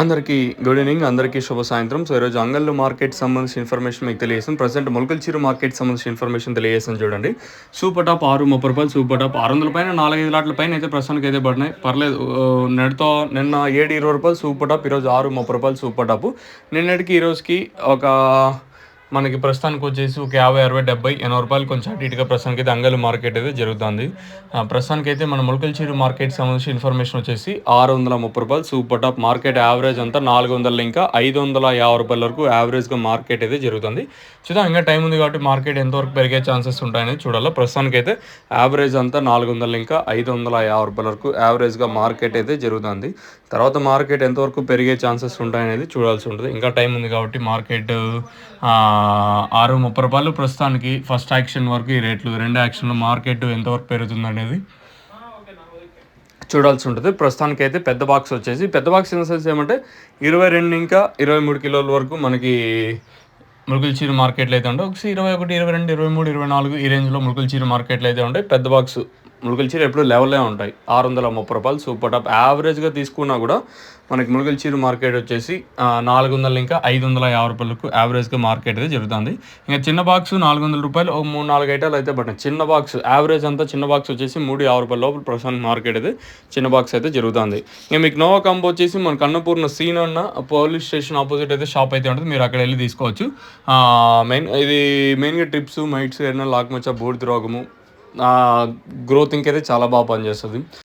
అందరికీ good evening. అందరికీ శుభ సాయంత్రం. సో, ఈరోజు అంగళ్ళు మార్కెట్ సంబంధించిన ఇన్ఫర్మేషన్ మీకు తెలియజేస్తాను. ప్రెజెంట్ మొలకల్చీరు మార్కెట్ సంబంధించిన ఇన్ఫర్మేషన్ తెలియజేస్తాను చూడండి. సూపర్ టాప్ రూ. 6.30, సూపర్ టాప్ 600 పైన 4-5 లాట్ల పైన అయితే ప్రస్తుతానికి అయితే పడినాయి. పర్లేదు. నెట్తో నిన్న రూ. 7.20 సూపర్ టాప్, ఈరోజు రూ. 6.30 సూపర్ టాప్. నిన్నటికి ఈరోజుకి ఒక మనకి ప్రస్తుతానికి వచ్చేసి ఒక 50, 60, 70, 80 రూపాయలు కొంచెం అటు ఇటుగా ప్రస్తుతానికి అయితే అంగళ్ళు మార్కెట్ అయితే జరుగుతుంది. ప్రస్తుతానికి అయితే మన మొలకల్చీరు మార్కెట్ సంబంధించి ఇన్ఫర్మేషన్ వచ్చేసి రూ. 630 సూపర్ టాప్. మార్కెట్ యావరేజ్ అంతా 400 ఇంకా 550 రూపాయల వరకు యావరేజ్గా మార్కెట్ అయితే జరుగుతుంది. చూద్దాం, ఇంకా టైం ఉంది కాబట్టి మార్కెట్ ఎంతవరకు పెరిగే ఛాన్సెస్ ఉంటాయని చూడాలి. ప్రస్తుతానికి అయితే యావరేజ్ అంతా 400 ఇంకా 550 రూపాయల వరకు యావరేజ్గా మార్కెట్ అయితే జరుగుతుంది. తర్వాత మార్కెట్ ఎంతవరకు పెరిగే ఛాన్సెస్ ఉంటాయనేది చూడాల్సి ఉంటుంది. ఇంకా టైం ఉంది కాబట్టి మార్కెట్ రూ. 6.30 ప్రస్తుతానికి ఫస్ట్ యాక్షన్ వరకు ఈ రేట్లు, రెండు యాక్షన్లో మార్కెట్ ఎంతవరకు పెరుగుతుంది అనేది చూడాల్సి ఉంటుంది. ప్రస్తుతానికి అయితే పెద్ద బాక్స్ వచ్చేసి, పెద్ద బాక్స్ ఇన్ సెన్స్ ఏమంటే 22 ఇంకా 23 కిలోల వరకు మనకి మొలకల్చీరు మార్కెట్లు అయితే ఉంటాయి. ఒకసారి 21, 22, 23, 24 ఈ రేంజ్లో మొలకల్చీరు మార్కెట్లు అయితే ఉంటాయి. పెద్ద బాక్స్ మొలకల్చీరు ఎప్పుడు లెవెలే ఉంటాయి. రూ. 630 సూపర్ టాప్. యావరేజ్గా తీసుకున్నా కూడా మనకి మొలకల్చీరు మార్కెట్ వచ్చేసి 400 ఇంకా 550 రూపాయలకు యావరేజ్గా మార్కెట్ అయితే జరుగుతుంది. ఇంకా చిన్న బాక్స్ 400 రూపాయలు, ఒక 3-4 ఐటాలు అయితే పట్టినాయి. చిన్న బాక్స్ యావరేజ్ అంతా చిన్న బాక్స్ వచ్చేసి 350 రూపాయల లోపల ప్రస్తుతానికి మార్కెట్ అయితే చిన్న బాక్స్ అయితే జరుగుతుంది. ఇంకా మీకు నోవా కాంబో వచ్చేసి మనకు అన్నపూర్ణ సీన్ అన్న పోలీస్ స్టేషన్ ఆపోజిట్ అయితే షాప్ అయితే ఉంటుంది. మీరు అక్కడ వెళ్ళి తీసుకోవచ్చు. ఇది మెయిన్గా ట్రిప్స్, మైట్స్, ఏదైనా లాక్మచ్చ, బూడిద రోగము, గ్రోత్ ఇంకైతే చాలా బాగా పనిచేస్తుంది.